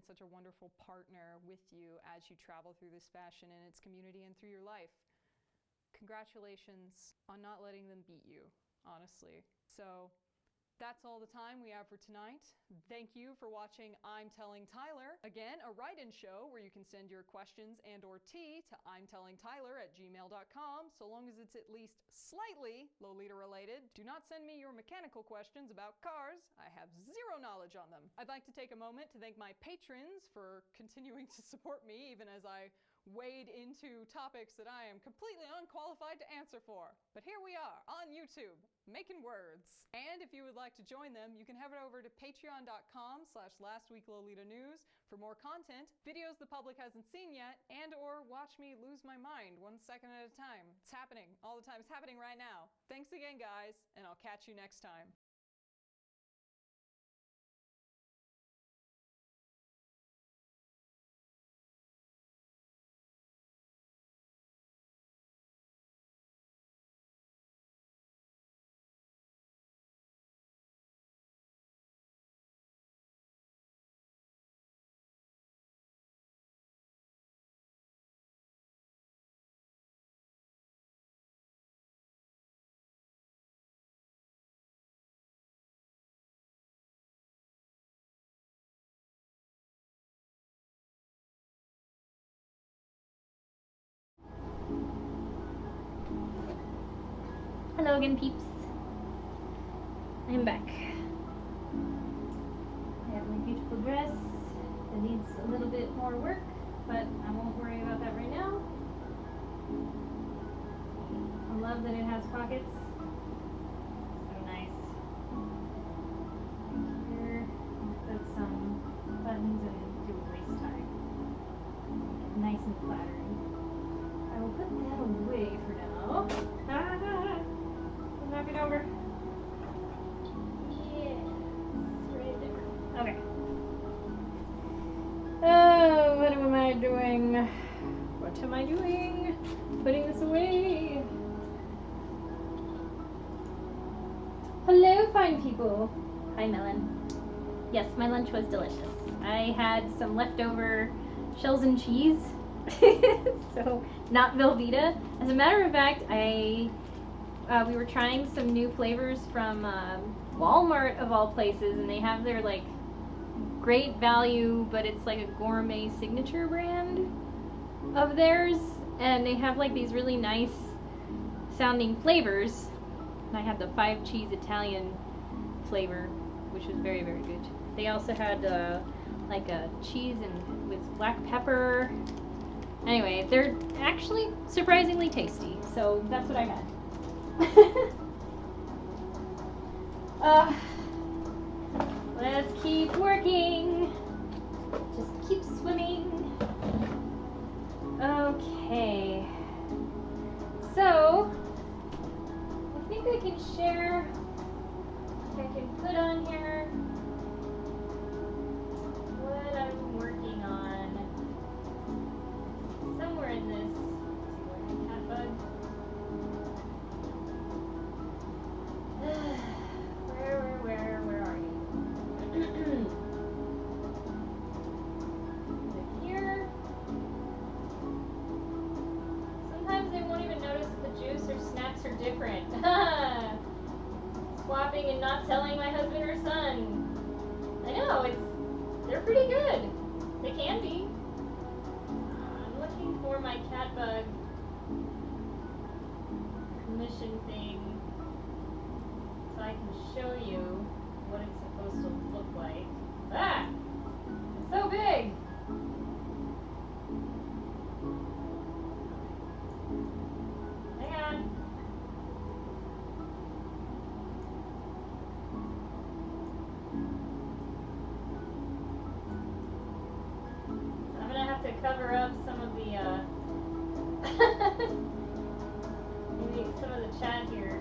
and such a wonderful partner with you as you travel through this fashion and its community and through your life. Congratulations on not letting them beat you, honestly. So that's all the time we have for tonight. Thank you for watching I'm Telling Tyler. Again, a write-in show where you can send your questions and or tea to imtellingtyler@gmail.com, so long as it's at least slightly Lolita related. Do not send me your mechanical questions about cars. I have zero knowledge on them. I'd like to take a moment to thank my patrons for continuing to support me even as I wade into topics that I am completely unqualified to answer for. But here we are on YouTube, making words. And if you would like to join them, you can head over to patreon.com/lastweeklolitanews for more content, videos the public hasn't seen yet, and or watch me lose my mind 1 second at a time. It's happening all the time. It's happening right now. Thanks again, guys, and I'll catch you next time. Hello again, peeps. I'm back. I have my beautiful dress that needs a little bit more work, but I won't worry about that right now. I love that it has pockets. So nice. Here, I'll put some buttons and do a waist tie. Nice and flattering. I will put that away for now. Knock it over. Yes, right there. Okay. Oh, what am I doing? What am I doing? Putting this away. Hello, fine people. Hi, Melon. Yes, my lunch was delicious. I had some leftover shells and cheese. So, not Velveeta. As a matter of fact, we were trying some new flavors from Walmart of all places, and they have their like great value, but it's like a gourmet signature brand of theirs, and they have like these really nice sounding flavors. And I had the 5 cheese Italian flavor, which was very, very good. They also had like a cheese and with black pepper. Anyway, they're actually surprisingly tasty, so that's what I had. Let's keep working. Just keep swimming. Okay. So, I think I can share. I can put on here what I'm working on. Somewhere in this. Let's see, where's my cat bug? Where are you? Is it here? Sometimes they won't even notice that the juice or snacks are different. Swapping and not telling my husband or son. I know, they're pretty good. They can be. I'm looking for my cat bug commission thing so I can show you what it's supposed to look like. Ah! It's so big! Hang on. I'm gonna have to cover up some of the, maybe some of the chat here.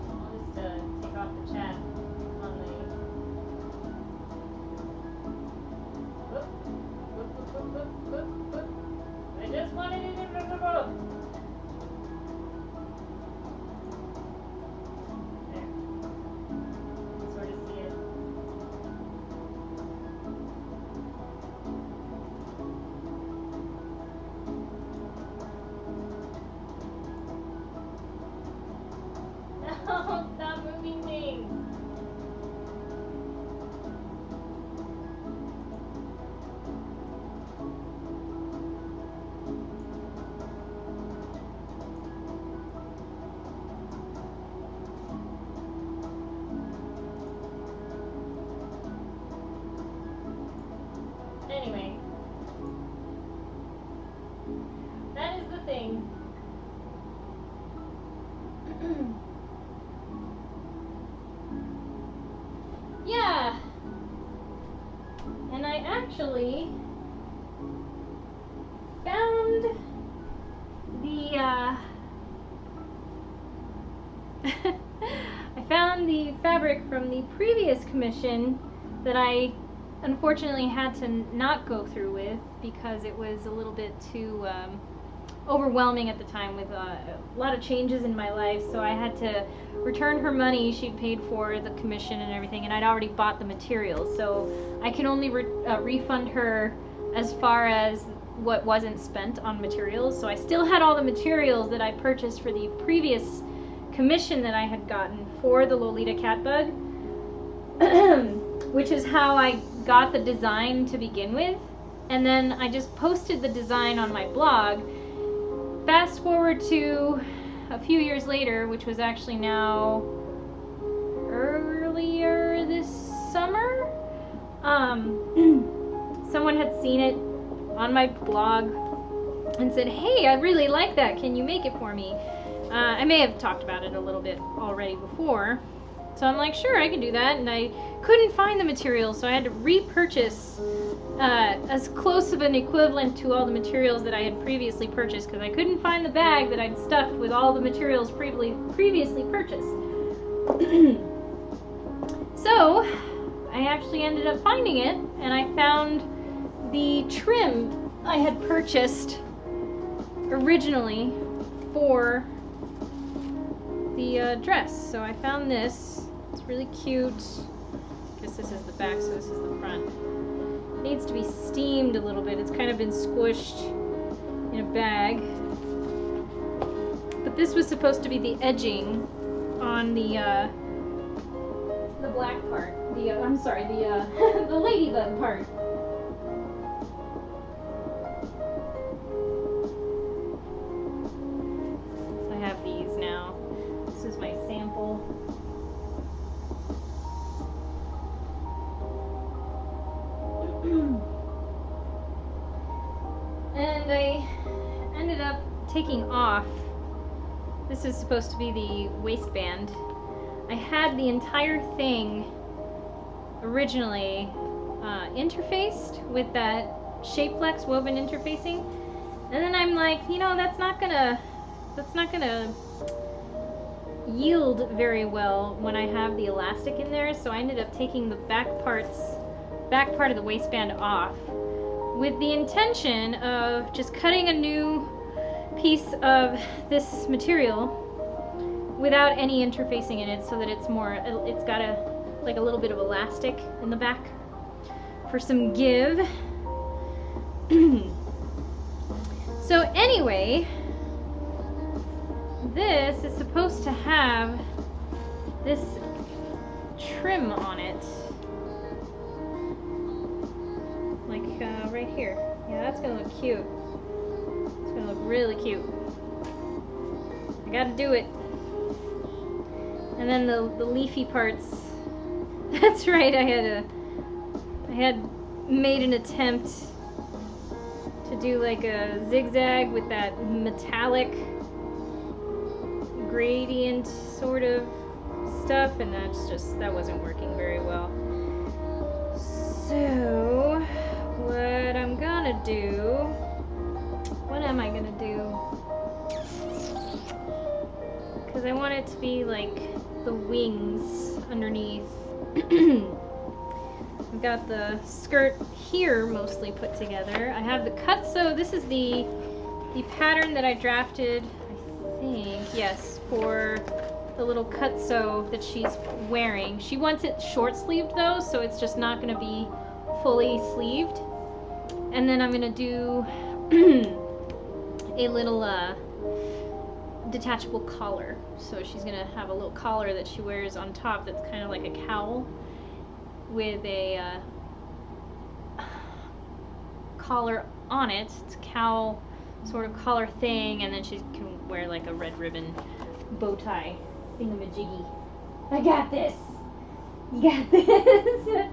I'll just take off the chat on the... Whoop, whoop, whoop, whoop, whoop, whoop, whoop. I just wanted it invisible! There. You can sort of see it. thing. Yeah. And I actually found the I found the fabric from the previous commission that I unfortunately had to not go through with because it was a little bit too overwhelming at the time with a lot of changes in my life, so I had to return her money. She'd paid for the commission and everything, and I'd already bought the materials, so I can only refund her as far as what wasn't spent on materials. So I still had all the materials that I purchased for the previous commission that I had gotten for the Lolita cat bug, which is how I got the design to begin with, and then I just posted the design on my blog. Fast forward to a few years later, which was actually now earlier this summer, someone had seen it on my blog and said, "Hey, I really like that. Can you make it for me?" I may have talked about it a little bit already before. So I'm like, sure, I can do that. And I couldn't find the materials, so I had to repurchase as close of an equivalent to all the materials that I had previously purchased, because I couldn't find the bag that I'd stuffed with all the materials previously purchased. So I actually ended up finding it, and I found the trim I had purchased originally for the dress. So I found this. It's really cute. I guess this is the back, so this is the front. It needs to be steamed a little bit. It's kind of been squished in a bag. But this was supposed to be the edging on the black part. I'm sorry, the ladybug part. So I have these now. This is my sample. And I ended up taking off. This is supposed to be the waistband. I had the entire thing originally interfaced with that Shapeflex woven interfacing, and then I'm like, you know, that's not gonna yield very well when I have the elastic in there. So I ended up taking the back part of the waistband off, with the intention of just cutting a new piece of this material without any interfacing in it, so that it's got a little bit of elastic in the back for some give. So anyway, this is supposed to have this trim on it, like right here. Yeah, that's gonna look cute. It's gonna look really cute. I gotta do it. And then the leafy parts. That's right, I had made an attempt to do like a zigzag with that metallic gradient sort of stuff, and that wasn't working very well. So what I'm gonna do, what am I gonna do? Because I want it to be like the wings underneath. I've got the skirt here mostly put together. I have the cut sew. This is the pattern that I drafted, I think, yes, for the little cut sew that she's wearing. She wants it short sleeved though, so it's just not going to be fully sleeved. And then I'm going to do a little detachable collar. So she's going to have a little collar that she wears on top that's kind of like a cowl, with a collar on it. It's a cowl sort of collar thing, and then she can wear like a red ribbon bow tie thingamajiggy. I got this! You got this!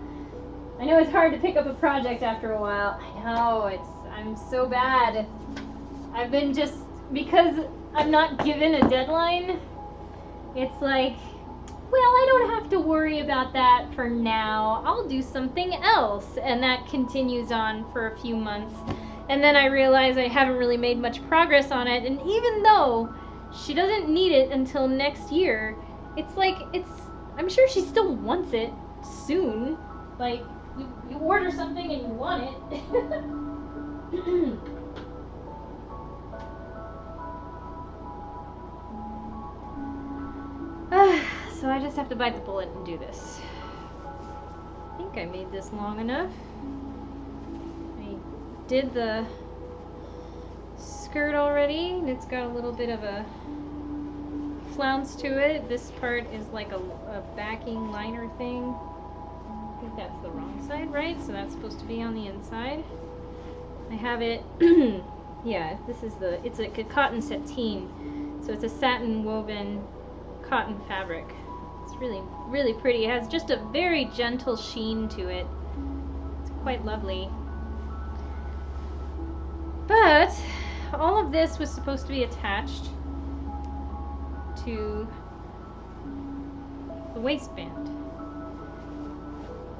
I know it's hard to pick up a project after a while. I know, I'm so bad. I've been just because I'm not given a deadline, it's like, well, I don't have to worry about that for now. I'll do something else. And that continues on for a few months. And then I realize I haven't really made much progress on it. And even though she doesn't need it until next year, it's like, I'm sure she still wants it soon. Like, you order something and you want it. So I just have to bite the bullet and do this. I think I made this long enough. I did the skirt already, and it's got a little bit of a flounce to it. This part is like a backing liner thing. I think that's the wrong side, right? So that's supposed to be on the inside. I have it, yeah, it's like a cotton sateen. So it's a satin woven cotton fabric. It's really, really pretty. It has just a very gentle sheen to it. It's quite lovely. But all of this was supposed to be attached to the waistband.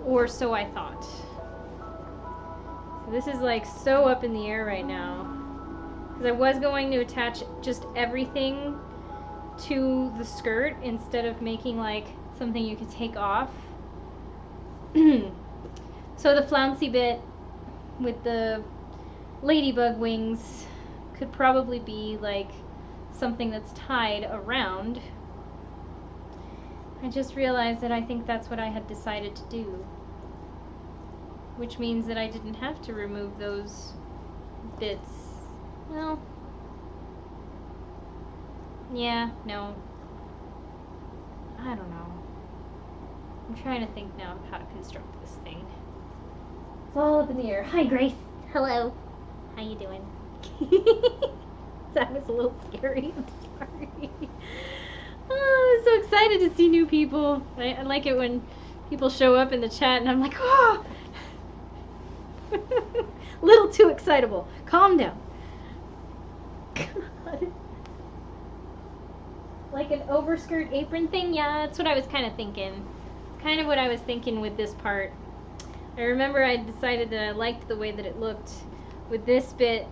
Or so I thought. So this is like so up in the air right now. Because I was going to attach just everything to the skirt instead of making like something you could take off. So the flouncy bit with the ladybug wings could probably be like something that's tied around. I just realized that I think that's what I had decided to do, which means that I didn't have to remove those bits. Well, yeah, no. I don't know. I'm trying to think now of how to construct this thing. It's all up in the air. Hi, Grace. Hello. How you doing? That was a little scary. I'm sorry. Oh, I'm so excited to see new people. I like it when people show up in the chat and I'm like, oh! Little too excitable. Calm down. God. Like an overskirt apron thing? Yeah, that's what I was kind of thinking. Kind of what I was thinking with this part. I remember I decided that I liked the way that it looked with this bit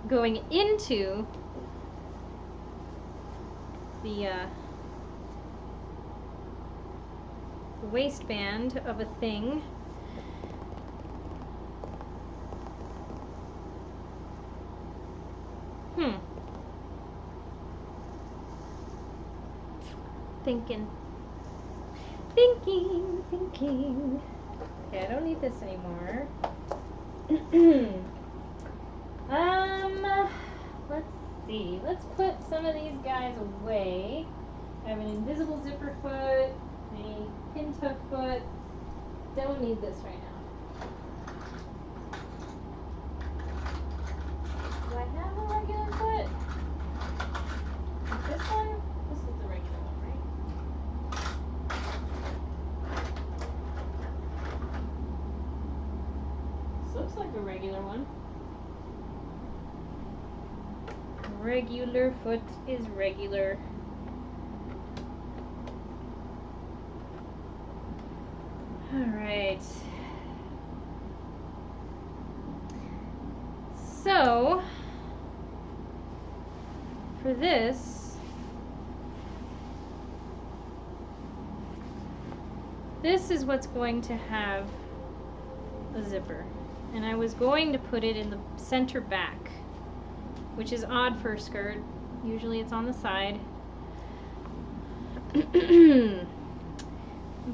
going into the waistband of a thing. Thinking. Okay, I don't need this anymore. Let's see. Let's put some of these guys away. I have an invisible zipper foot, a pinto foot. Don't need this right now. Do I have a regular foot? This one? This is the regular one, right? This looks like a regular one. Regular foot is regular. Alright. So, for this, this is what's going to have a zipper. And I was going to put it in the center back, which is odd for a skirt. Usually it's on the side.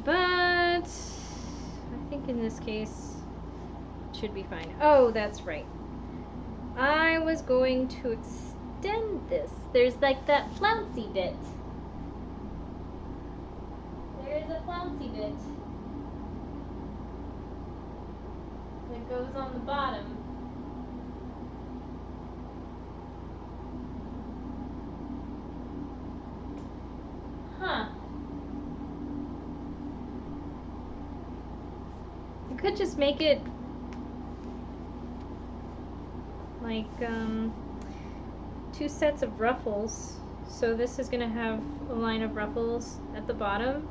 But I think in this case it should be fine. Oh, that's right. I was going to extend this. There's like that flouncy bit. There's a flouncy bit that goes on the bottom. Huh. You could just make it like 2 sets of ruffles. So this is going to have a line of ruffles at the bottom,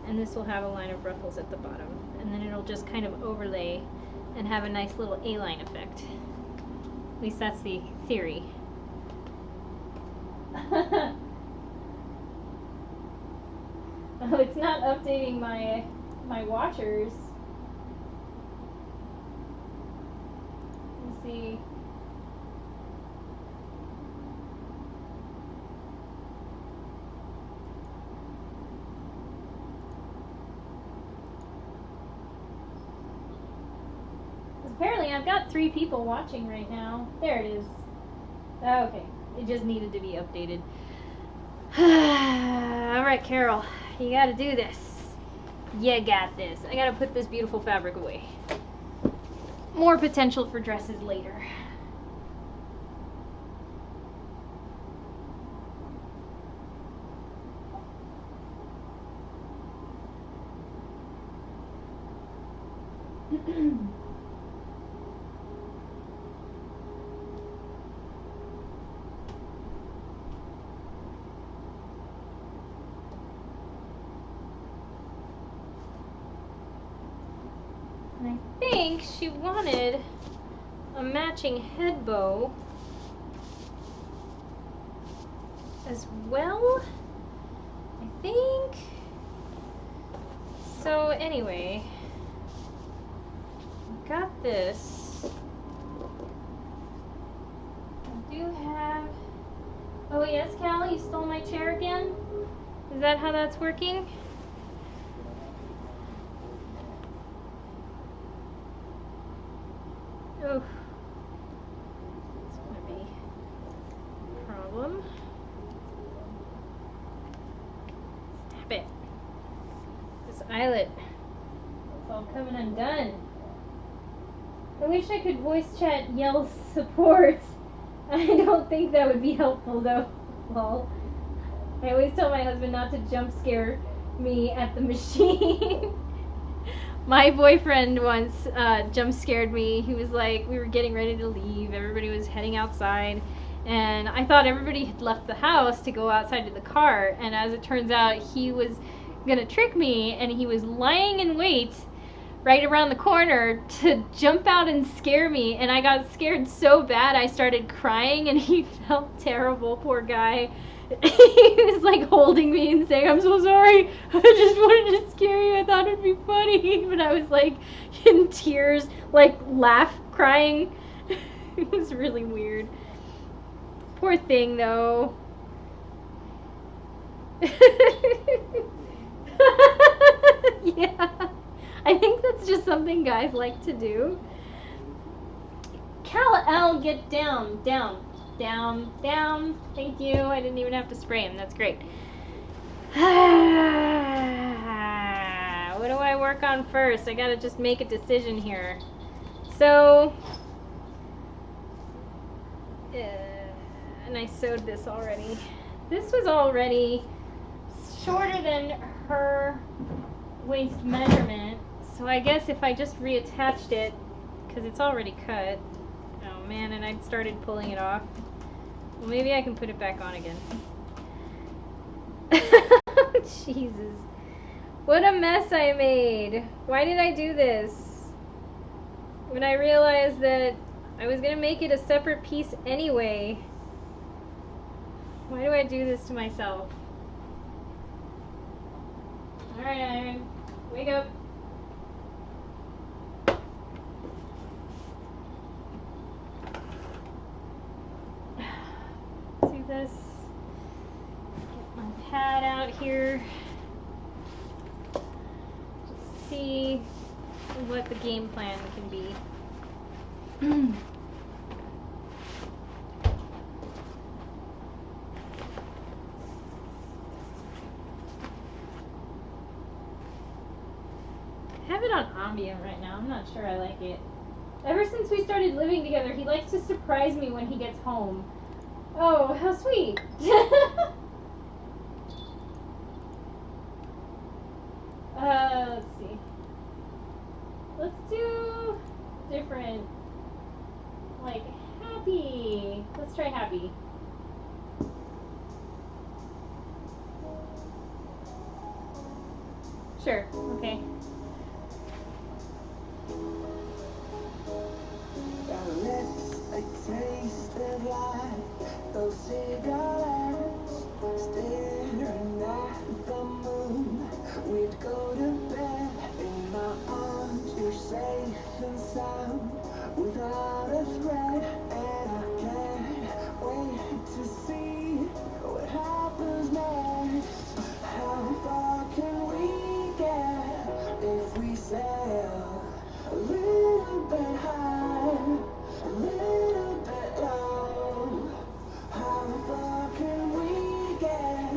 and this will have a line of ruffles at the bottom. And then it'll just kind of overlay and have a nice little A-line effect. At least that's the theory. Oh, it's not updating my watchers. Let's see. Apparently I've got 3 people watching right now. There it is. Okay, it just needed to be updated. Alright, Carol, you gotta do this. You got this. I gotta put this beautiful fabric away. More potential for dresses later. And I think she wanted a matching head bow as well. I think. So anyway, got this. I do have. Oh yes, Cal, you stole my chair again? Is that how that's working? Oof. It's gonna be a problem. Snap it. This eyelet. It's all coming undone. I wish I could voice chat yell support. I don't think that would be helpful though. Lol. I always tell my husband not to jump scare me at the machine. My boyfriend once jump scared me. He was like, we were getting ready to leave. Everybody was heading outside. And I thought everybody had left the house to go outside to the car. And as it turns out, he was going to trick me. And he was lying in wait right around the corner to jump out and scare me. And I got scared so bad I started crying. And he felt terrible, poor guy. He was like holding me and saying, I'm so sorry, I just wanted to scare you, I thought it'd be funny. But I was like in tears, like crying. It was really weird. Poor thing though. Yeah, I think that's just something guys like to do. Cal-Al, get down, down. Down, down. Thank you. I didn't even have to spray him. That's great. What do I work on first? I gotta just make a decision here. So, and I sewed this already. This was already shorter than her waist measurement. So I guess if I just reattached it, because it's already cut. Oh man, and I'd started pulling it off. Well, maybe I can put it back on again. Jesus. What a mess I made. Why did I do this? When I realized that I was going to make it a separate piece anyway. Why do I do this to myself? Alright, Iron. Wake up. Do this. Get my pad out here. Just see what the game plan can be. I have it on ambient right now. I'm not sure I like it. Ever since we started living together, he likes to surprise me when he gets home. Oh, how sweet. Let's see. Let's do different, like happy. Let's try happy. Sure. Okay. It tasted like those cigarettes, staring at the moon. We'd go to bed in my arms, you're safe and sound, without a threat. And I can't wait to see what happens next. How far can we get if we sail a little bit high, a little bit low? How far can we get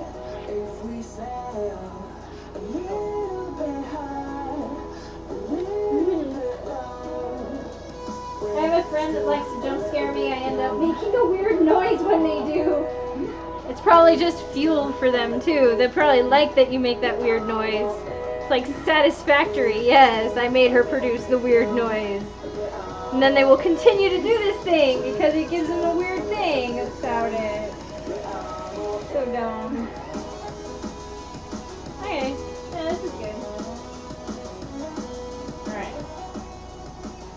if we sail a little bit high, a little bit low? I have a friend that likes to jump scare me. I end up making a weird noise when they do. It's probably just fuel for them too. They probably like that you make that weird noise. It's like satisfactory. Yes, I made her produce the weird noise. And then they will continue to do this thing because it gives them a weird thing about it. So dumb. Okay, yeah, this is good. Alright.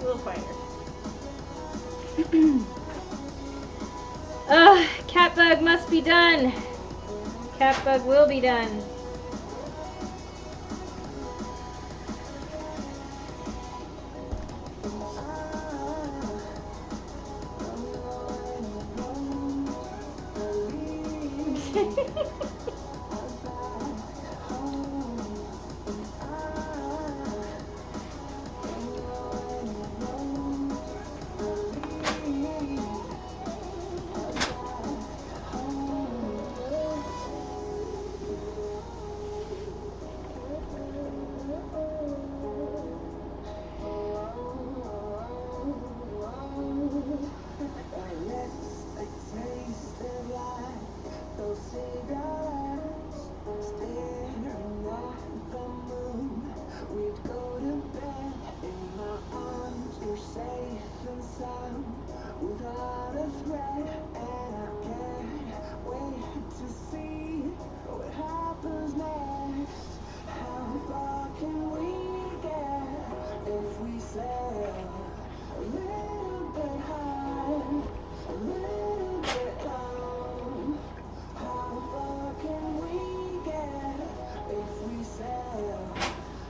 A little quieter. Ugh, Catbug must be done. Catbug will be done. Without a threat, and I can't wait to see what happens next. How far can we get if we sail a little bit high, a little bit low? How far can we get if we sail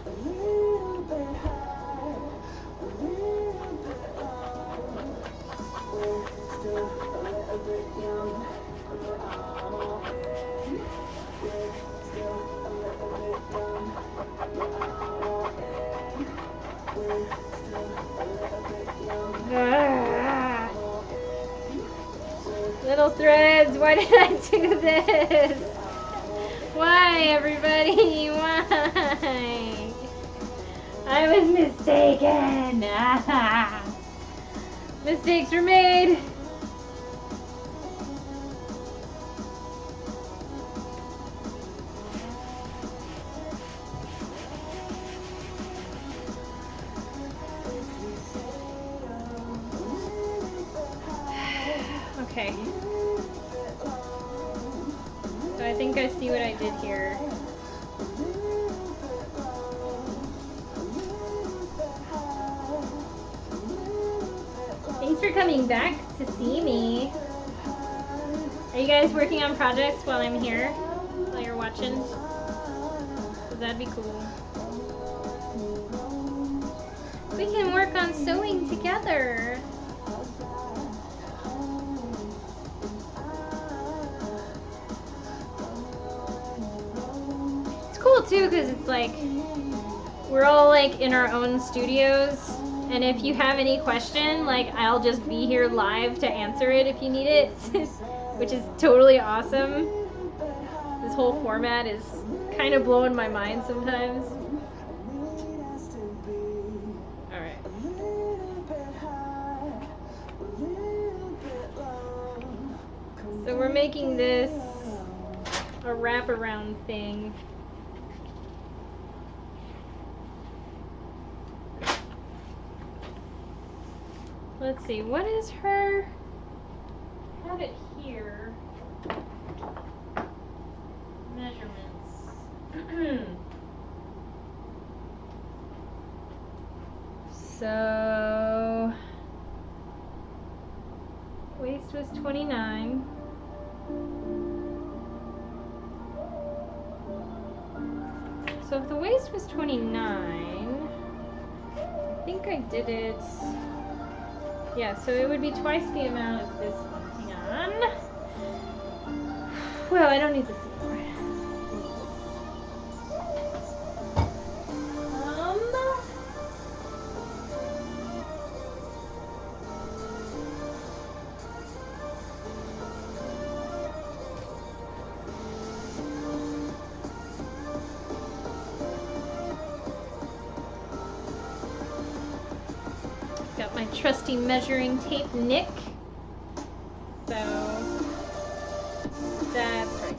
a little bit high, a little bit low? We're still a little bit young, but I'm all in. We're still a little bit young, but I'm all in. We're still a little bit young, Ah, I'm all in. little threads, why did I do this? Why, everybody? Why? I was mistaken. Ah. Mistakes were made. Okay. So I think I see what I did here. Thanks for coming back to see me. Are you guys working on projects while I'm here? While you're watching? 'Cause that'd be cool. We can work on sewing together. It's cool too because it's like we're all like in our own studios, and if you have any question, like I'll just be here live to answer it if you need it, which is totally awesome. This whole format is kind of blowing my mind sometimes. Alright. So we're making this a wraparound thing. Let's see, what is her? I have it here. Measurements. So waist was 29. So if the waist was 29, I think I did it. Yeah, so it would be twice the amount of this one. Hang on. Well, I don't need this anymore. Got my trusty measuring tape, Nick. So that's right.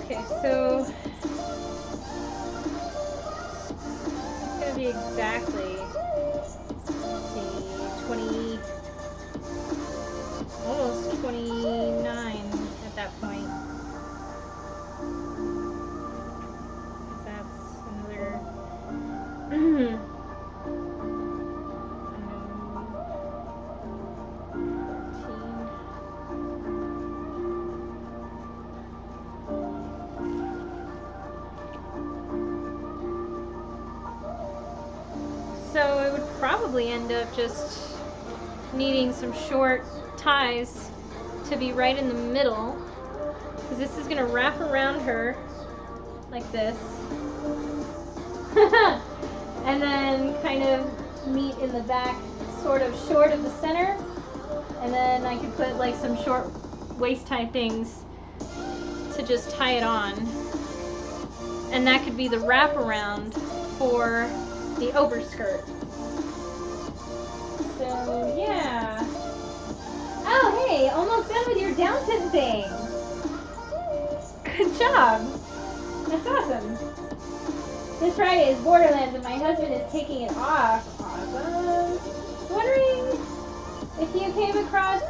Okay, so it's gonna be exactly the 20, almost 29 at that point. So it would probably end up just needing some short ties to be right in the middle, because this is going to wrap around her like this and then kind of meet in the back, sort of short of the center, and then I could put like some short waist tie things to just tie it on, and that could be the wraparound for the overskirt. So yeah. Oh hey, almost done with your Downton thing. Good job. That's awesome. This Friday is Borderlands and my husband is taking it off. Awesome. Wondering if you came across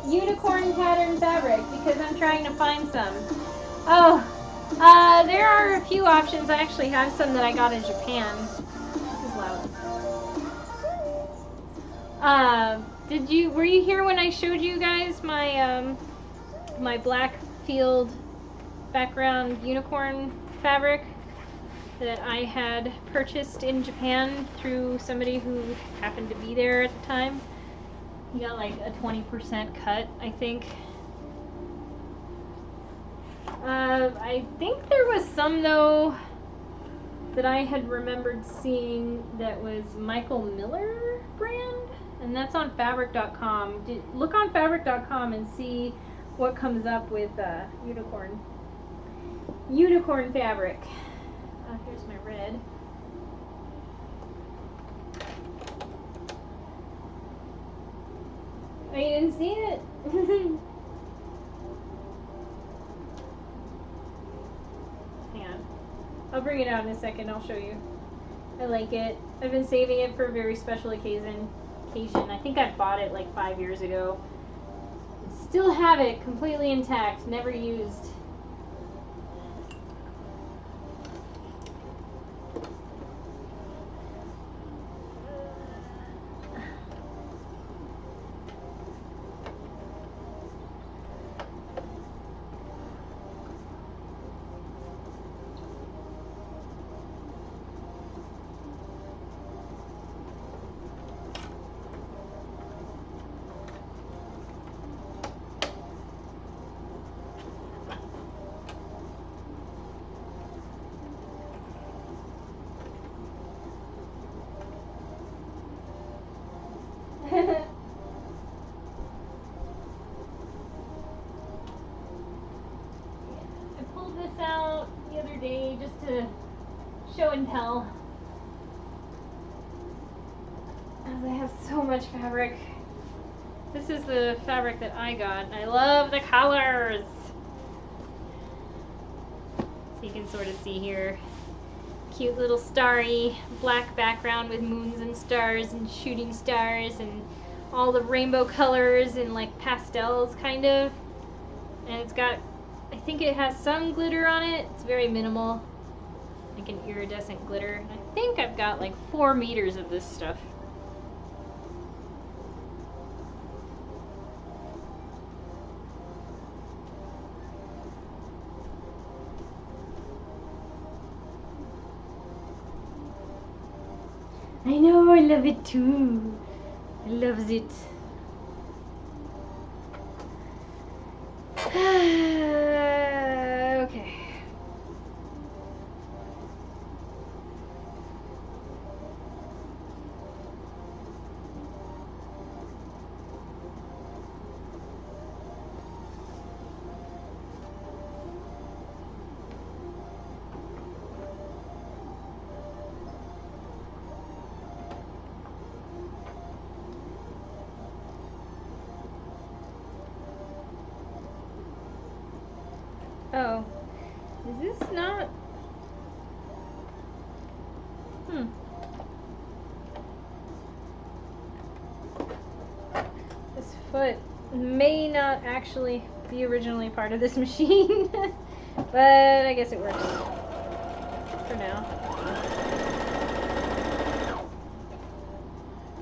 unicorn pattern fabric, because I'm trying to find some. Oh, there are a few options. I actually have some that I got in Japan. This is loud. Were you here when I showed you guys my my black field background unicorn fabric that I had purchased in Japan through somebody who happened to be there at the time? He got like a 20% cut, I think. I think there was some though that I had remembered seeing that was Michael Miller brand, and that's on fabric.com. Look on fabric.com and see what comes up with unicorn fabric. Here's my red. Oh, you didn't see it? Hang on. I'll bring it out in a second. I'll show you. I like it. I've been saving it for a very special occasion. I think I bought it like 5 years ago. Still have it completely intact, never used. I pulled this out the other day just to show and tell, as I have so much fabric. This is the fabric that I got. I love the colors. So you can sort of see here, cute little starry black background with moons and stars and shooting stars and all the rainbow colors and like pastels kind of. And it's got I think it has some glitter on it. It's very minimal, like an iridescent glitter. And I think I've got like 4 meters of this stuff. I know, I love it too. I loves it. Okay. Oh, is this not? This foot may not actually be originally part of this machine, but I guess it works for now.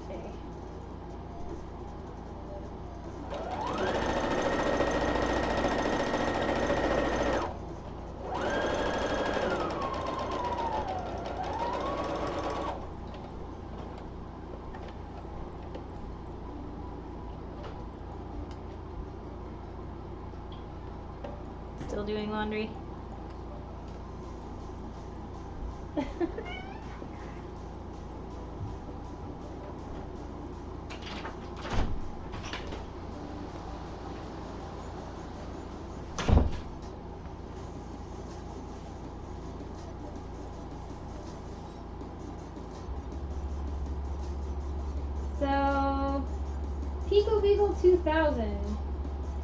Okay. Still doing laundry. So, Pico Beagle 2000.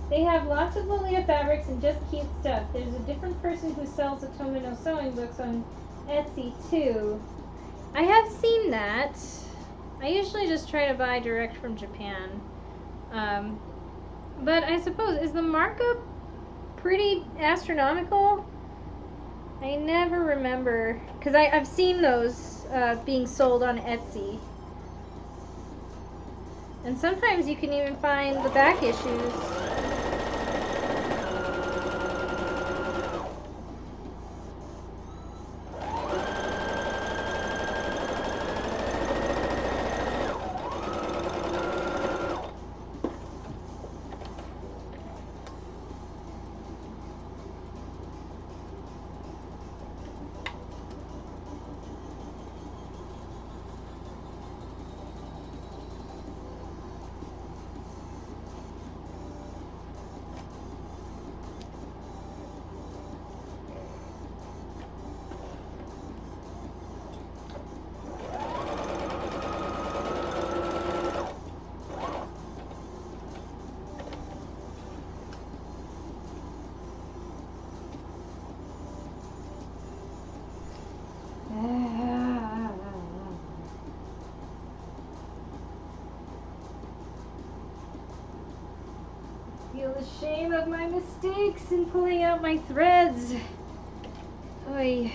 They have lots of Lolita fabrics and just cute stuff. There's a different person who sells Otome no sewing books on Etsy too. I have seen that. I usually just try to buy direct from Japan. But I suppose, is the markup pretty astronomical? I never remember, because I've seen those being sold on Etsy. And sometimes you can even find the back issues. Feel the shame of my mistakes in pulling out my threads. Oy.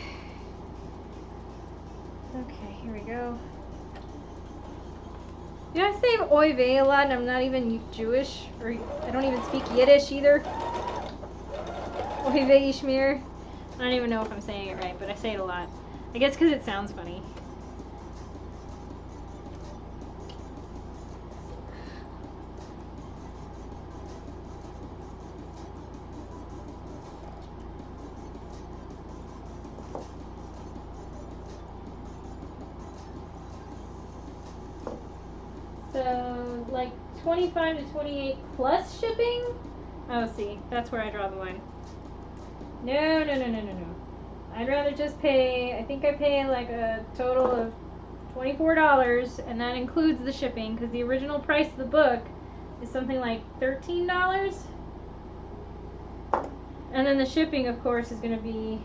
Okay, here we go. You know, I say oy vey a lot and I'm not even Jewish, or I don't even speak Yiddish either. Oy vey ishmir. I don't even know if I'm saying it right, but I say it a lot. I guess because it sounds funny. So, like 25 to 28 plus shipping? Oh, see, that's where I draw the line. No. I'd rather just pay, I think I pay like a total of $24, and that includes the shipping, because the original price of the book is something like $13. And then the shipping, of course, is going to be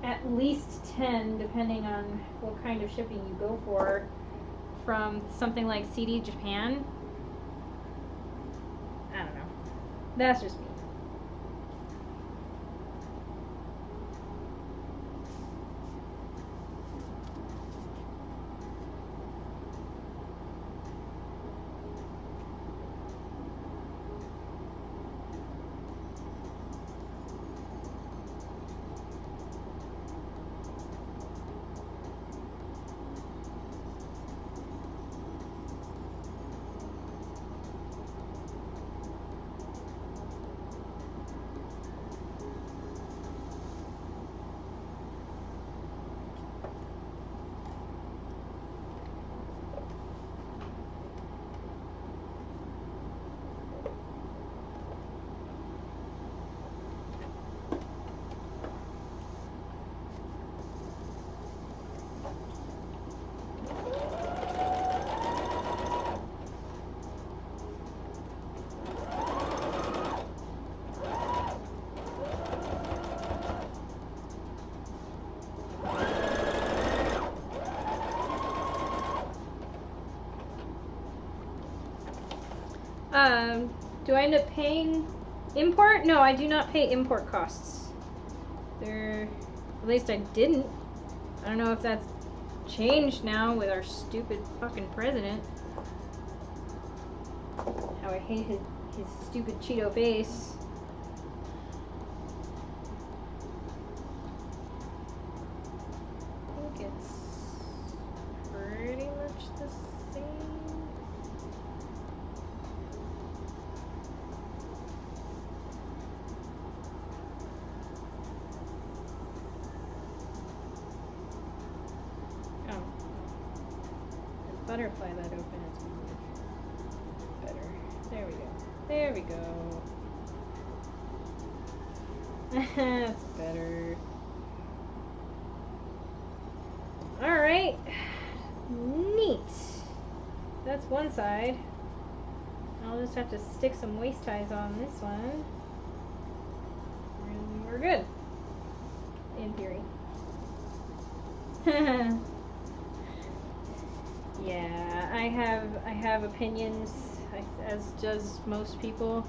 at least 10, depending on what kind of shipping you go for, from something like CD Japan. I don't know. That's just me. Do I end up paying import? No, I do not pay import costs. At least I didn't. I don't know if that's changed now with our stupid fucking president. How I hate his stupid Cheeto face. I think it's pretty much the same. Oh. The butterfly that open is better. There we go. There we go. That's better. Alright. Neat. That's one side. I'll just have to stick some waist ties on this one. And we're good. In theory. Yeah, I have opinions, as does most people.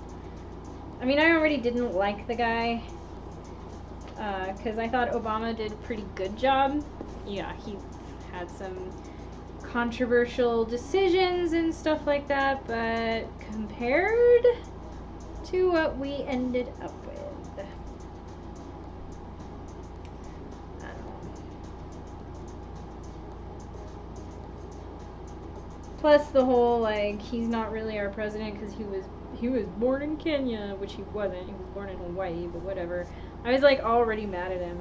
I mean, I already didn't like the guy, because I thought Obama did a pretty good job. Yeah, he had some controversial decisions and stuff like that, but compared to what we ended up with, I don't know. Plus the whole, like, he's not really our president because he was born in Kenya, which he wasn't. He was born in Hawaii, but whatever. I was, like, already mad at him.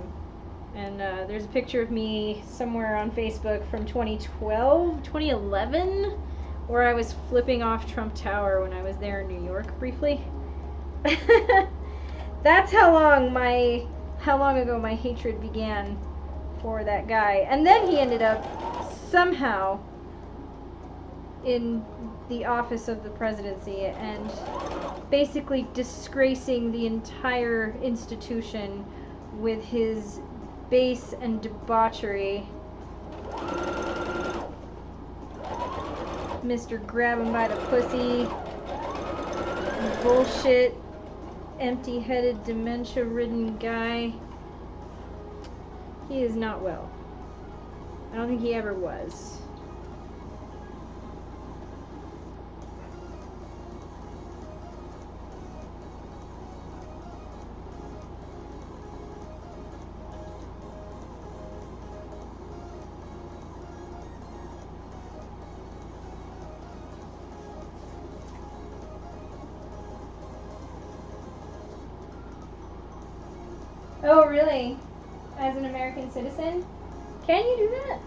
And there's a picture of me somewhere on Facebook from 2011, where I was flipping off Trump Tower when I was there in New York briefly. That's how long ago my hatred began for that guy. And then he ended up somehow in the office of the presidency and basically disgracing the entire institution with his base and debauchery. Mr. Grab him by the pussy. Bullshit, empty-headed, dementia-ridden guy. He is not well. I don't think he ever was. Oh, really? As an American citizen? Can you do that?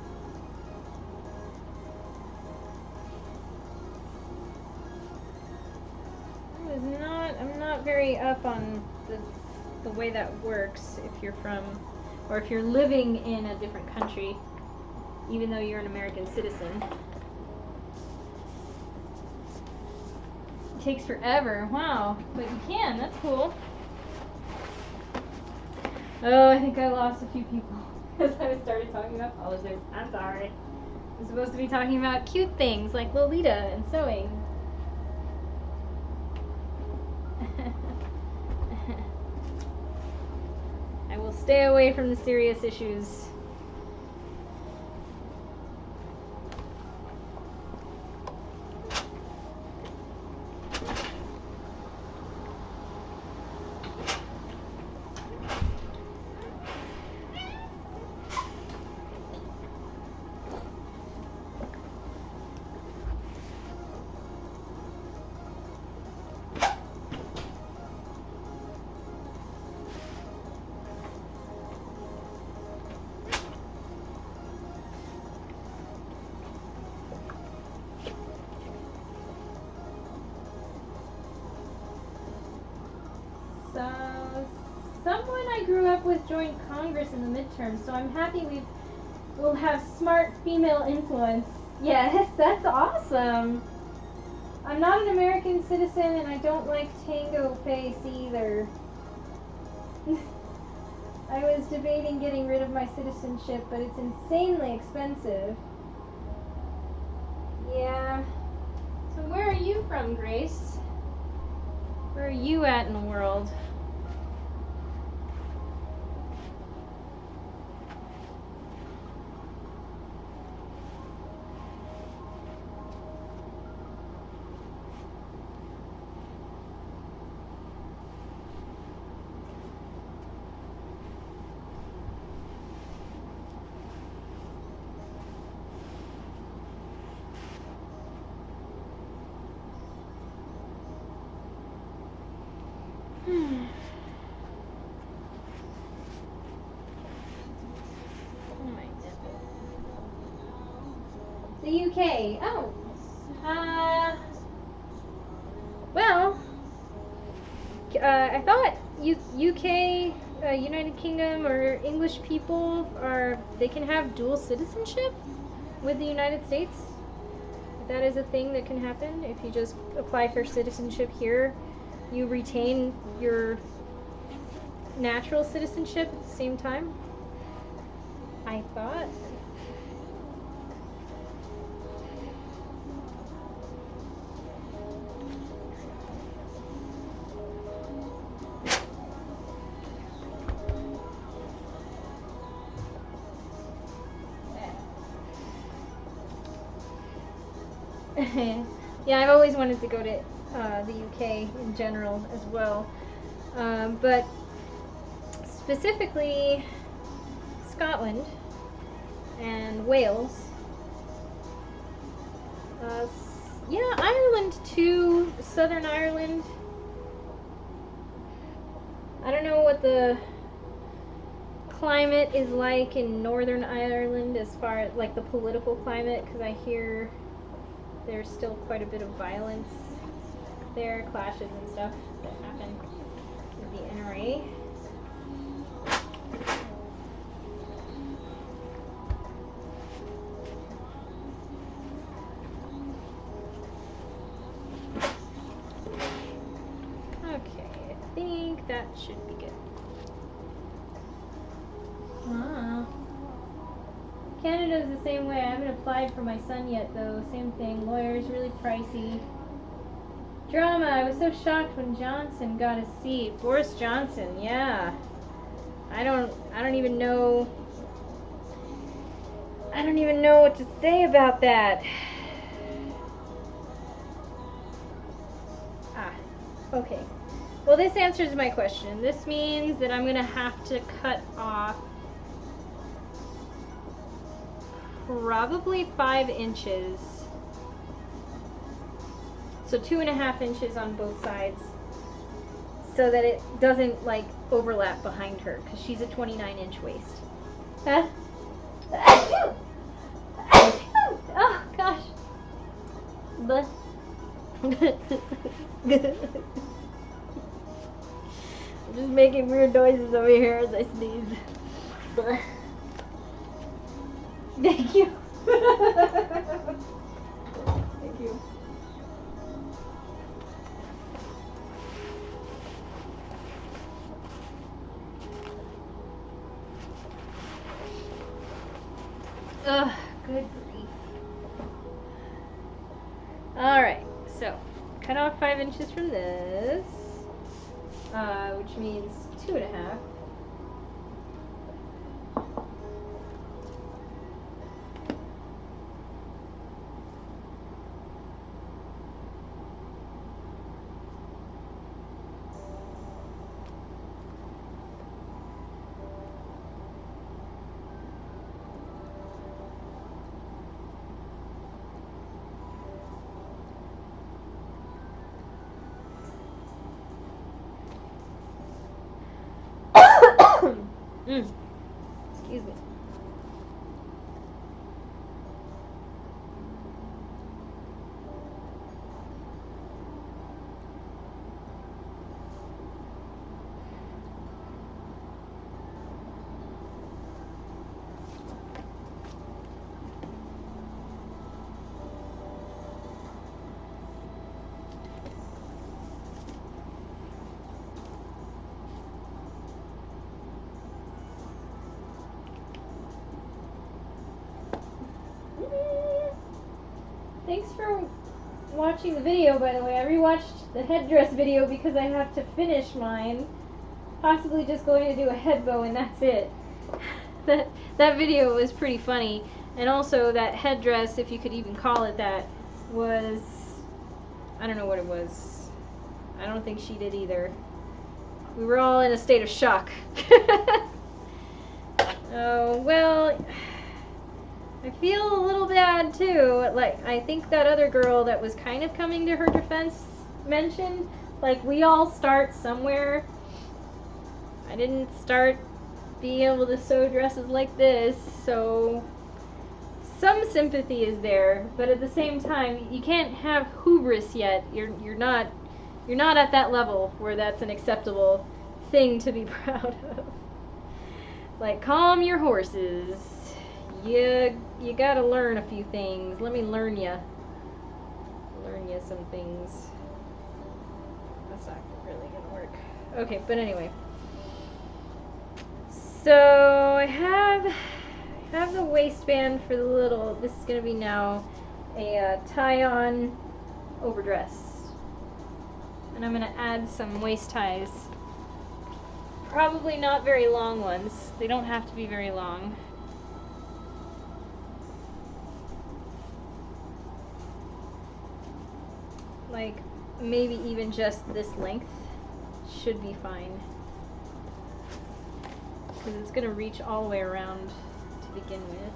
I'm not very up on the way that works if you're from, or if you're living in a different country, even though you're an American citizen. It takes forever. Wow. But you can. That's cool. Oh, I think I lost a few people because I started talking about politics. I'm sorry. I'm supposed to be talking about cute things like Lolita and sewing. I will stay away from the serious issues. Someone I grew up with joined Congress in the midterms, so I'm happy we'll have smart female influence. Yes, that's awesome. I'm not an American citizen and I don't like tango face either. I was debating getting rid of my citizenship, but it's insanely expensive. Yeah. So where are you from, Grace? Where are you at in the world? The UK. Oh. Well, I thought UK, United Kingdom, or English people they can have dual citizenship with the United States. That is a thing that can happen if you just apply for citizenship here. You retain your natural citizenship at the same time. I thought. Yeah, I've always wanted to go to the UK in general as well, but specifically Scotland and Wales. Yeah, Ireland too, Southern Ireland. I don't know what the climate is like in Northern Ireland as far as like the political climate, because I hear there's still quite a bit of violence there, clashes and stuff that happen with the NRA. Okay, I think that should be good. Canada's the same way. I haven't applied for my son yet, though. Same thing. Lawyers really pricey. Drama. I was so shocked when Johnson got a seat. Boris Johnson. Yeah. I don't even know. I don't even know what to say about that. Okay. Well, this answers my question. This means that I'm gonna have to cut off probably 5 inches. So 2.5 inches on both sides, so that it doesn't like overlap behind her, because she's a 29-inch waist. Huh? Oh gosh. But I'm just making weird noises over here as I sneeze. Thank you. Thank you. Ugh, good grief. Alright, so cut off 5 inches from this, which means 2.5. Excuse me. Thanks for watching the video, by the way. I rewatched the headdress video because I have to finish mine. Possibly just going to do a head bow and that's it. that video was pretty funny. And also that headdress, if you could even call it that, was... I don't know what it was. I don't think she did either. We were all in a state of shock. Oh, well, I feel a little bad too. Like, I think that other girl that was kind of coming to her defense mentioned, like, we all start somewhere. I didn't start being able to sew dresses like this, so some sympathy is there, but at the same time, you can't have hubris yet. You're not at that level where that's an acceptable thing to be proud of. Like, calm your horses. You gotta learn a few things. Let me learn ya some things. That's not really gonna work. Okay, but anyway. So I have the waistband for the little. This is gonna be now a tie-on overdress, and I'm gonna add some waist ties. Probably not very long ones. They don't have to be very long. Like, maybe even just this length should be fine. Because it's going to reach all the way around to begin with.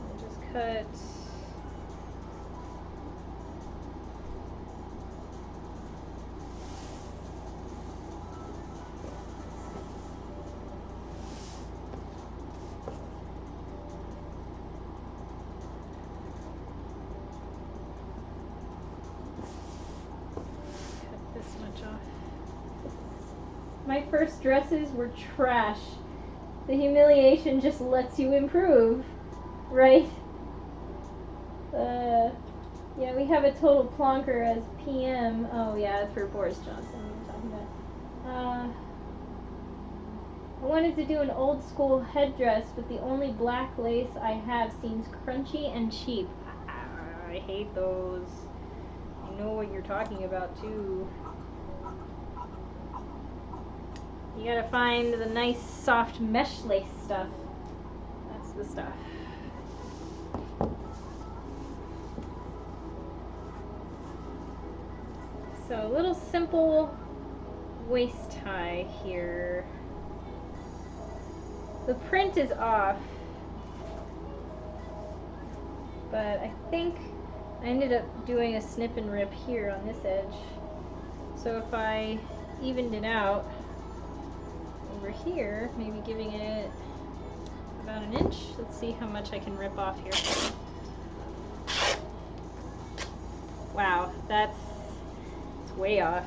I'll just cut... My first dresses were trash. The humiliation just lets you improve, right? Yeah, we have a total plonker as PM. Oh yeah, that's for Boris Johnson we were talking about. I wanted to do an old school headdress, but the only black lace I have seems crunchy and cheap. I hate those. I know what you're talking about too. You gotta find the nice soft mesh lace stuff. That's the stuff. So a little simple waist tie here. The print is off, but I think I ended up doing a snip and rip here on this edge. So if I evened it out over here, maybe giving it about an inch. Let's see how much I can rip off here. Wow, that's way off.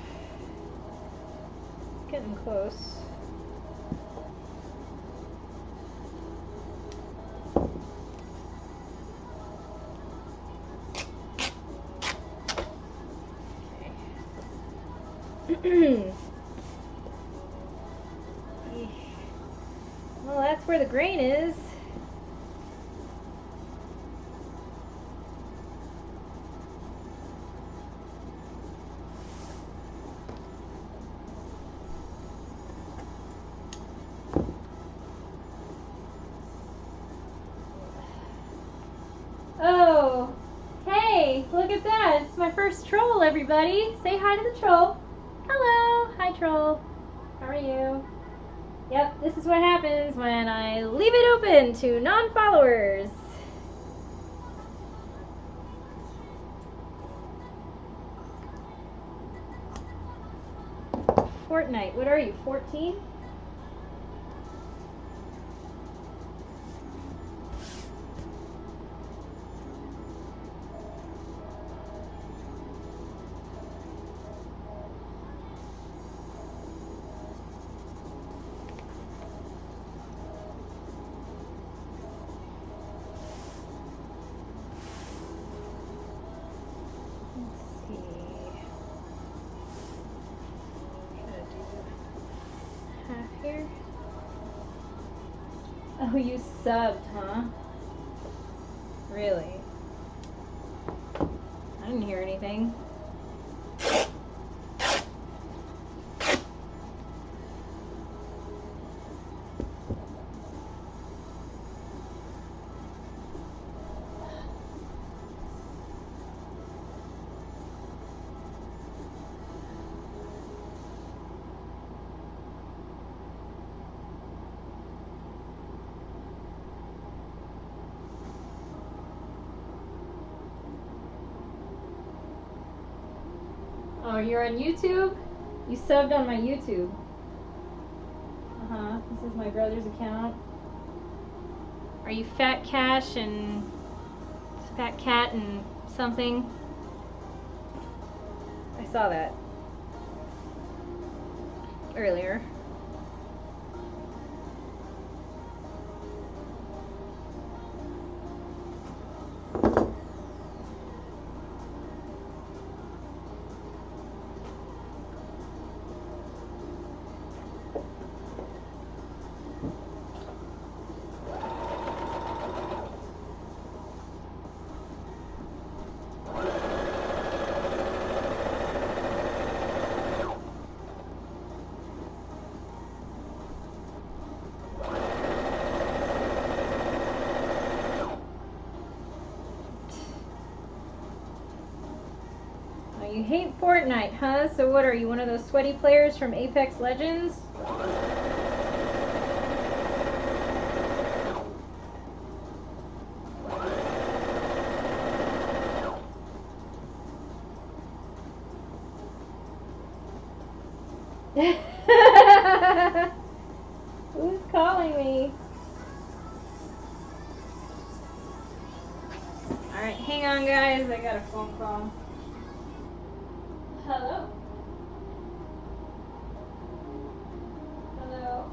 Getting close. Okay. Well, that's where the grain is. Oh, hey, look at that. It's my first troll, everybody. Say hi to the troll. Hello. Hi, troll. How are you? Yep, this is what happens when I leave it open to non-followers. Fortnite, what are you, 14? Here. Oh, you subbed, huh? Really? didn't hear anything. Oh, you're on YouTube? You subbed on my YouTube. Uh-huh. This is my brother's account. Are you Fat Cat and something? I saw that earlier. You hate Fortnite, huh? So what are you, one of those sweaty players from Apex Legends? Who's calling me? Alright, hang on guys, I got a phone call. Hello? Hello?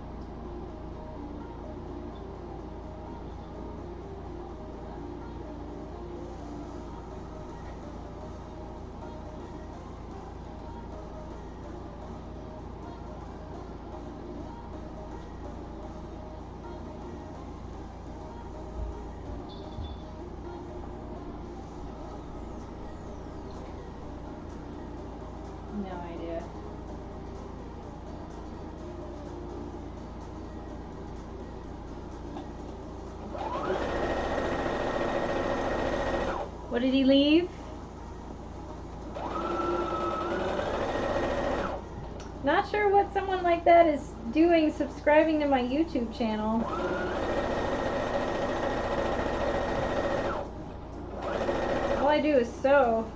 No idea. What did he leave? Not sure what someone like that is doing subscribing to my YouTube channel. All I do is sew.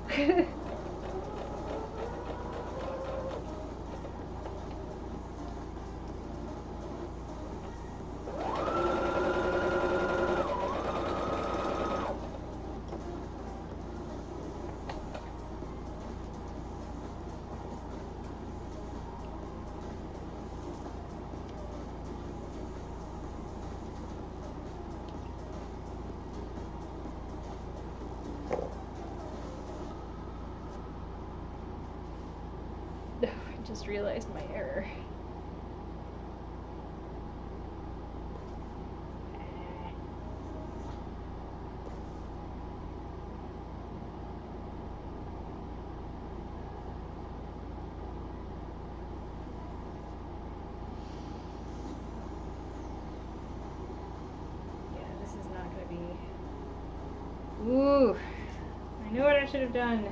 I just realized my error. Yeah, this is not gonna be... Ooh, I know what I should have done.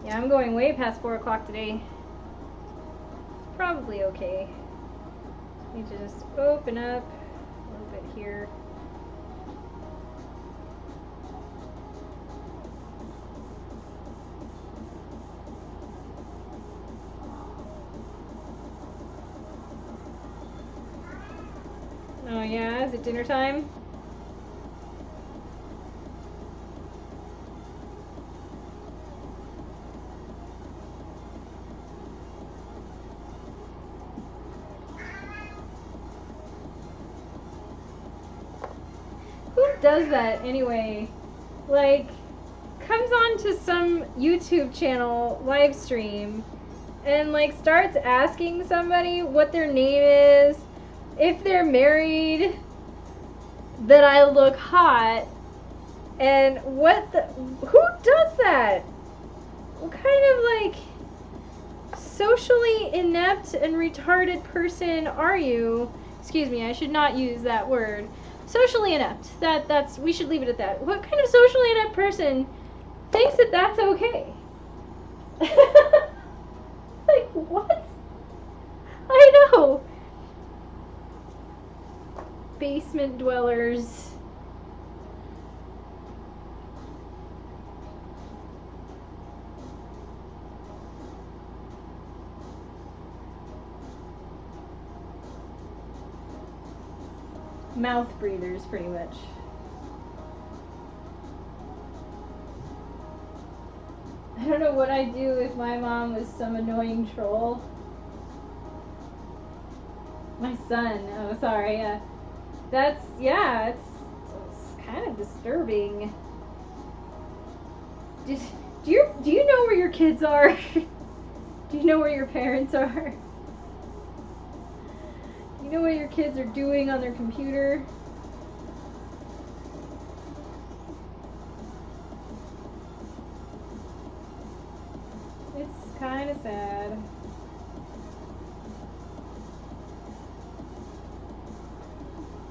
Yeah, I'm going way past 4 o'clock today. Probably okay. Need to just open up a little bit here. Oh yeah, is it dinner time? Who does that anyway? Like, comes on to some YouTube channel live stream and like starts asking somebody what their name is, if they're married, that I look hot, And who does that? What kind of like socially inept and retarded person are you? Excuse me, I should not use that word. Socially inept. We should leave it at that. What kind of socially inept person thinks that that's okay? Like, what? I know. Basement dwellers. Mouth breathers, pretty much. I don't know what I'd do if my mom was some annoying troll. My son. Oh, sorry. It's kind of disturbing. Do you know where your kids are? Do you know where your parents are? You know what your kids are doing on their computer? It's kind of sad.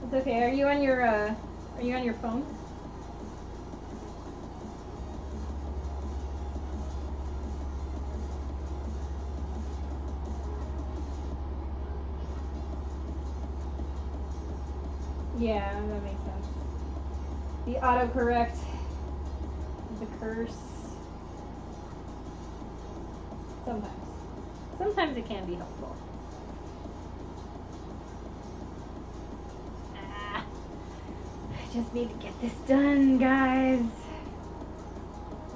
It's okay. Are you on your phone? Yeah, that makes sense. The autocorrect is a curse. Sometimes. Sometimes it can be helpful. I just need to get this done, guys.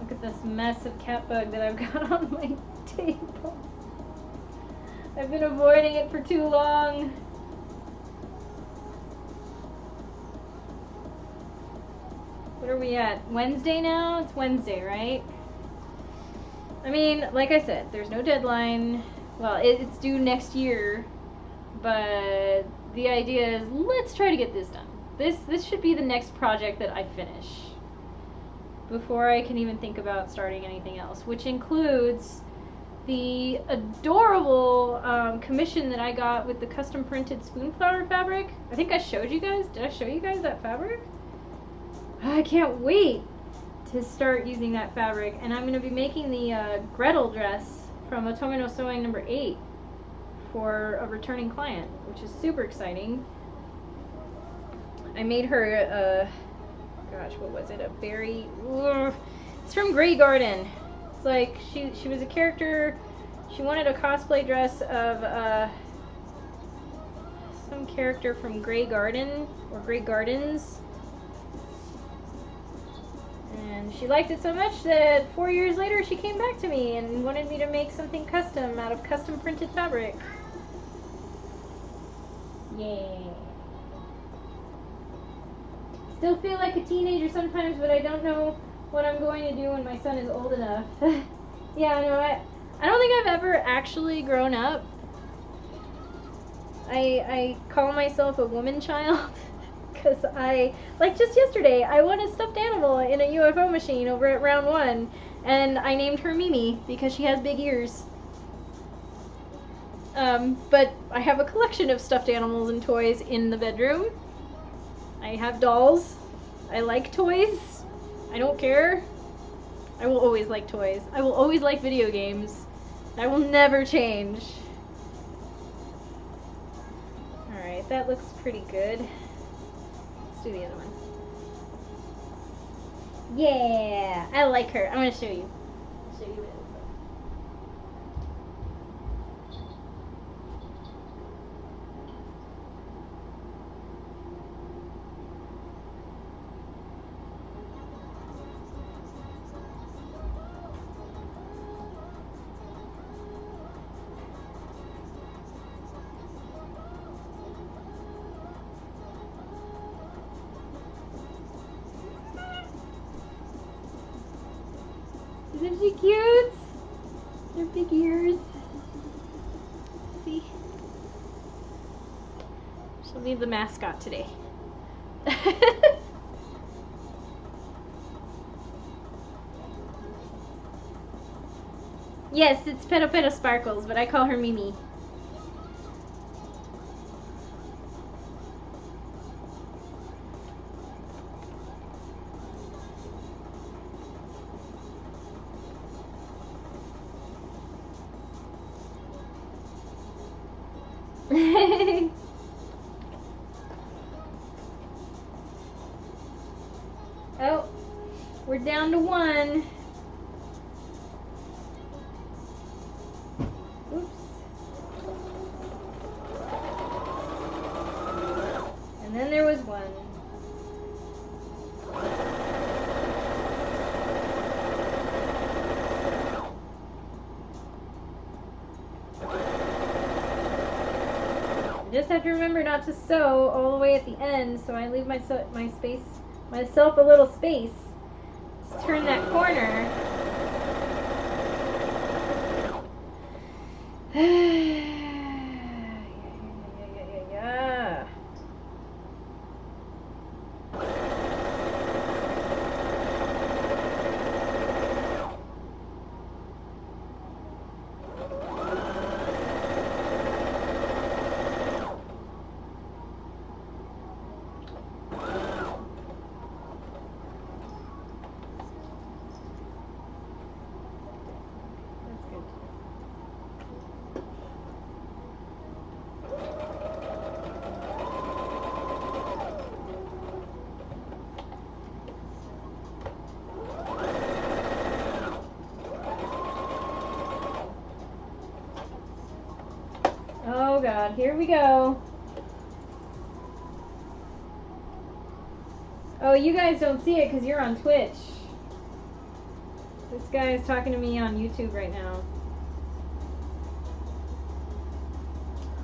Look at this mess of cat bug that I've got on my table. I've been avoiding it for too long. What are we at? Wednesday now? It's Wednesday, right? I mean, like I said, there's no deadline. Well, it's due next year, but the idea is let's try to get this done. This should be the next project that I finish before I can even think about starting anything else, which includes the adorable commission that I got with the custom printed spoonflower fabric. I think I showed you guys. Did I show you guys that fabric? I can't wait to start using that fabric, and I'm going to be making the Gretel dress from Otome no Sewing number 8 for a returning client, which is super exciting. I made her gosh, what was it? A berry. It's from Grey Garden. It's like she was a character. She wanted a cosplay dress of some character from Grey Garden or Grey Gardens. And she liked it so much that 4 years later she came back to me and wanted me to make something custom out of custom printed fabric. Yay. Still feel like a teenager sometimes, but I don't know what I'm going to do when my son is old enough. Yeah, no, I don't think I've ever actually grown up. I call myself a woman child. Because like just yesterday, I won a stuffed animal in a UFO machine over at Round 1, and I named her Mimi because she has big ears. But I have a collection of stuffed animals and toys in the bedroom. I have dolls. I like toys. I don't care. I will always like toys. I will always like video games. I will never change. Alright, that looks pretty good. Let's do the other one. Yeah, I like her. I'm gonna show you. I'll show you what it looks like. Isn't she cute? Her big ears. See? She'll be the mascot today. Yes, it's Pedo Pedo Sparkles, but I call her Mimi. Oh, we're down to one. Oops. And then there was one. I just have to remember not to sew all the way at the end, so I leave myself a little space. Let's turn that corner. Yeah. That's good. Oh God, here we go. Oh, you guys don't see it because you're on Twitch. This guy is talking to me on YouTube right now.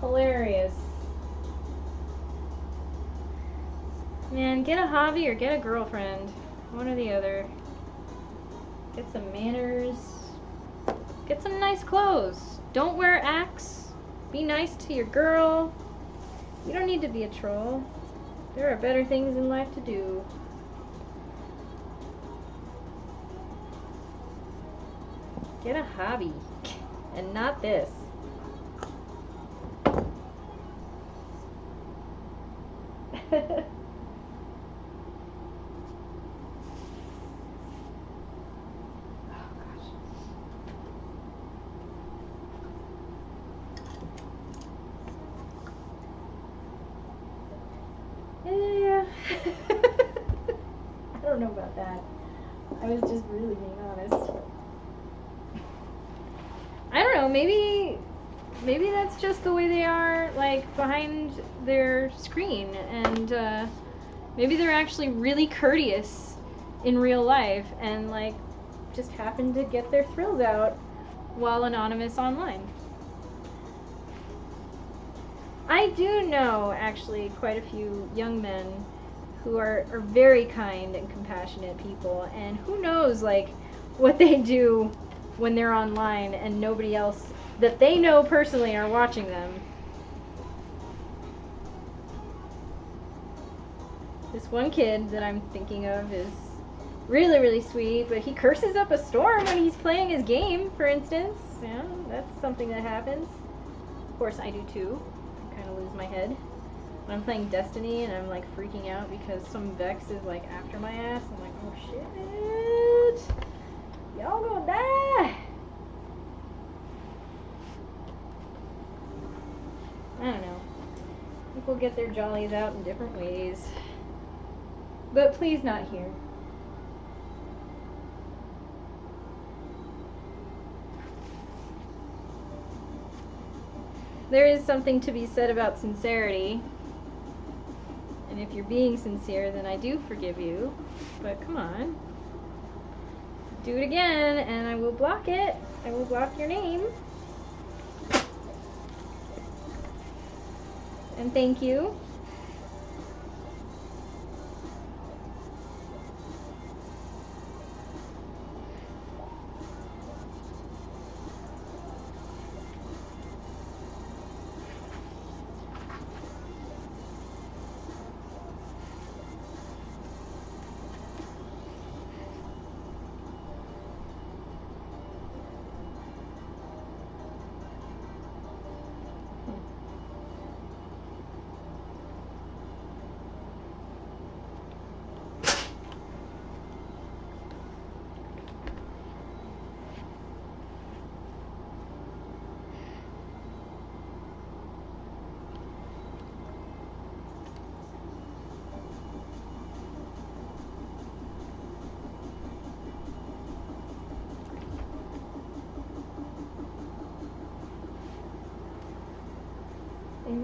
Hilarious. Man, get a hobby or get a girlfriend. One or the other. Get some manners. Get some nice clothes. Don't wear Axe. Be nice to your girl. You don't need to be a troll. There are better things in life to do. Get a hobby. And not this. Yeah. I don't know about that. I was just really being honest. I don't know, maybe that's just the way they are, like, behind their screen, and maybe they're actually really courteous in real life and, like, just happen to get their thrills out while anonymous online. I do know, actually, quite a few young men who are very kind and compassionate people, and who knows, like, what they do when they're online and nobody else that they know personally are watching them. This one kid that I'm thinking of is really, really sweet, but he curses up a storm when he's playing his game, for instance. Yeah, that's something that happens. Of course, I do too. I kind of lose my head when I'm playing Destiny and I'm like freaking out because some Vex is like after my ass. I'm like, oh shit, y'all gonna die. I don't know. People get their jollies out in different ways. But please not here. There is something to be said about sincerity. And if you're being sincere, then I do forgive you. But come on. Do it again, and I will block it. I will block your name. And thank you.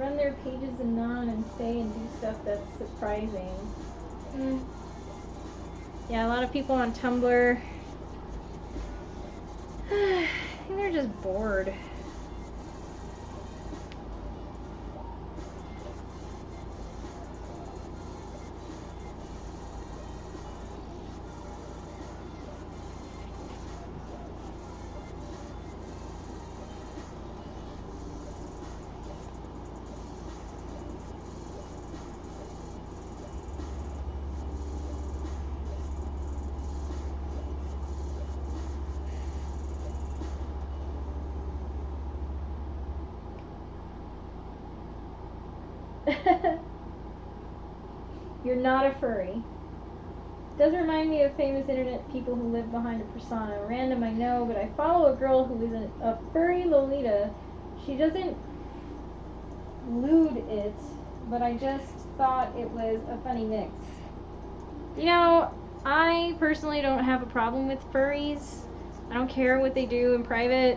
run their pages anon and say and do stuff that's surprising. Yeah, a lot of people on Tumblr, I think they're just bored. You're not a furry. Does remind me of famous internet people who live behind a persona. Random, I know, but I follow a girl who is a furry Lolita. She doesn't lewd it, but I just thought it was a funny mix. You know, I personally don't have a problem with furries. I don't care what they do in private.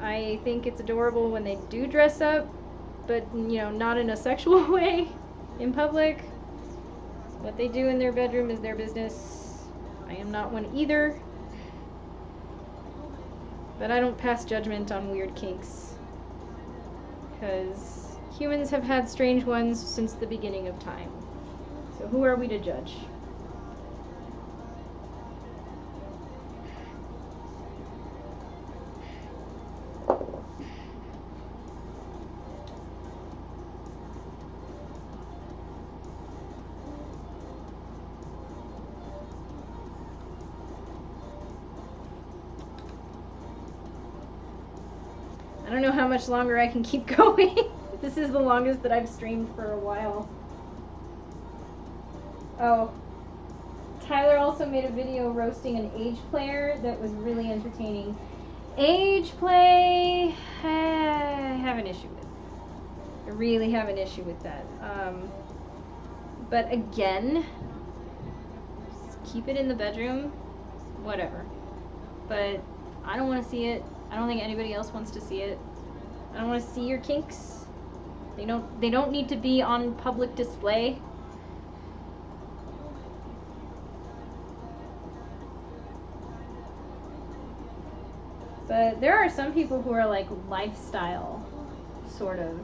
I think it's adorable when they do dress up, but, you know, not in a sexual way in public. What they do in their bedroom is their business. I am not one either. But I don't pass judgment on weird kinks. Because humans have had strange ones since the beginning of time. So who are we to judge? I don't know how much longer I can keep going. This is the longest that I've streamed for a while. Oh. Tyler also made a video roasting an Age player that was really entertaining. Age play, I have an issue with. I really have an issue with that. But again, just keep it in the bedroom, whatever. But I don't want to see it. I don't think anybody else wants to see it. I don't want to see your kinks. They don't need to be on public display. But there are some people who are like lifestyle sort of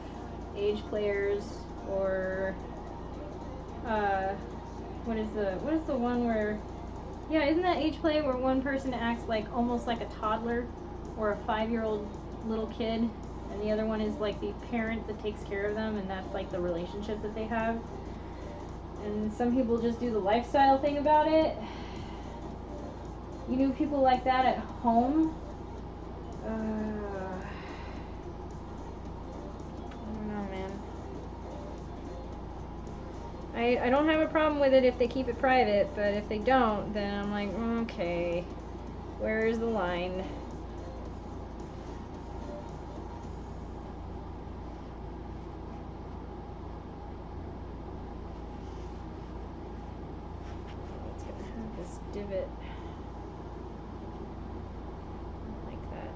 Age players, or what is the one where, yeah, isn't that Age play where one person acts like almost like a toddler or a 5-year-old little kid, and the other one is like the parent that takes care of them, and that's like the relationship that they have. And some people just do the lifestyle thing about it. You knew people like that at home? I don't know, man. I don't have a problem with it if they keep it private, but if they don't, then I'm like, okay, where's the line? It's gonna have this divot. Like that.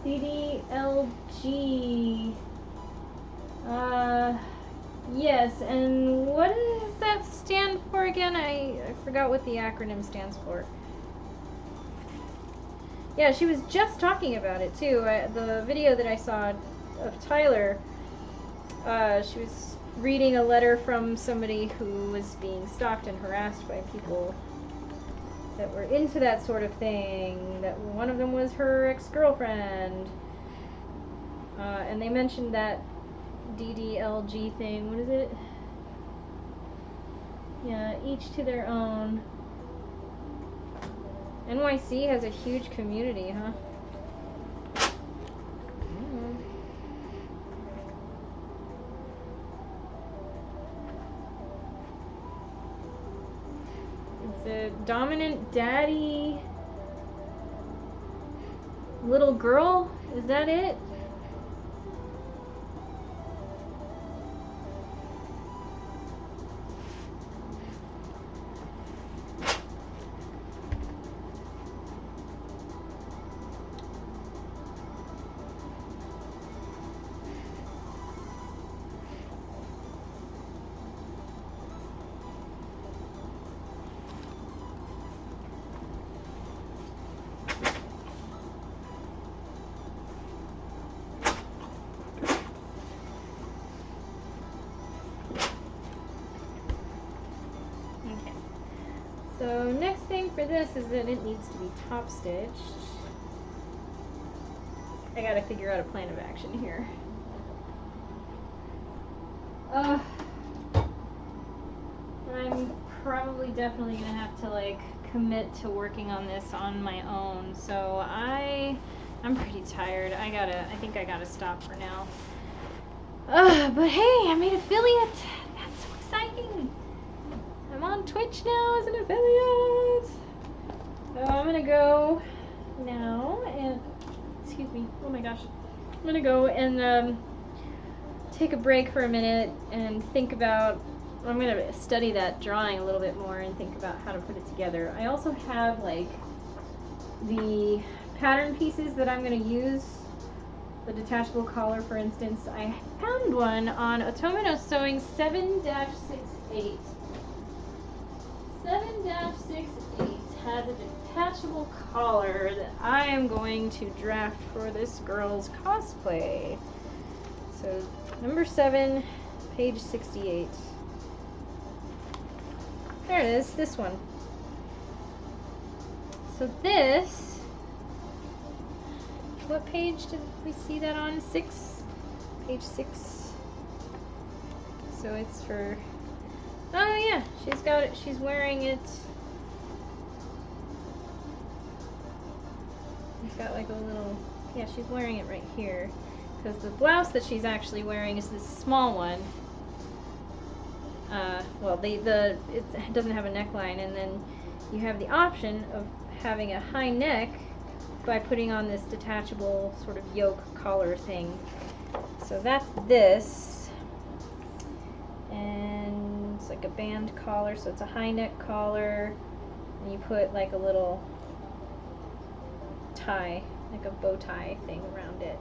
DDLG. Yes, and what does that stand for again? I forgot what the acronym stands for. Yeah, she was just talking about it too. The video that I saw of Tyler, she was reading a letter from somebody who was being stalked and harassed by people that were into that sort of thing, that one of them was her ex-girlfriend, and they mentioned that DDLG thing. What is it? Yeah, each to their own. NYC has a huge community, huh? It's a dominant daddy little girl? Is that it? So next thing for this is that it needs to be top stitched. I gotta figure out a plan of action here. I'm probably definitely gonna have to like commit to working on this on my own. So I'm pretty tired. I think I gotta stop for now. But hey, I made affiliate. That's so exciting. I'm on Twitch now as an affiliate. So I'm gonna go now and, excuse me, oh my gosh. I'm gonna go and take a break for a minute and think about, I'm gonna study that drawing a little bit more and think about how to put it together. I also have like the pattern pieces that I'm gonna use. The detachable collar, for instance. I found one on Otomino Sewing 7-68. 7-68 has a detachable collar that I am going to draft for this girl's cosplay. So number 7, page 68. There it is, this one. So this, what page did we see that on? 6? Page 6. So it's for, oh yeah, she's got it, she's wearing it. She's got like a little, yeah, she's wearing it right here. Because the blouse that she's actually wearing is this small one. Well, it doesn't have a neckline, and then you have the option of having a high neck by putting on this detachable sort of yoke collar thing. So that's this. And it's like a band collar, so it's a high neck collar. And you put like a little tie, like a bow tie thing around it.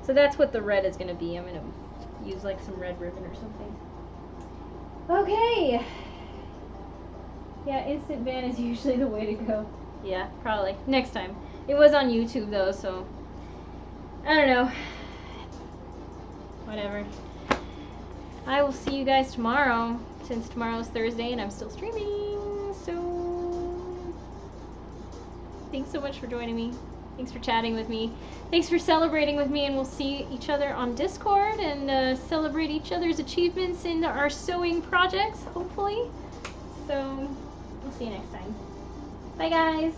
So that's what the red is going to be. I'm going to use like some red ribbon or something. Okay. Yeah, instant ban is usually the way to go. Yeah, probably. Next time. It was on YouTube though, so I don't know. Whatever. I will see you guys tomorrow, since tomorrow's Thursday and I'm still streaming. So thanks so much for joining me. Thanks for chatting with me. Thanks for celebrating with me, and we'll see each other on Discord and celebrate each other's achievements in our sewing projects, hopefully. So, we'll see you next time. Bye, guys.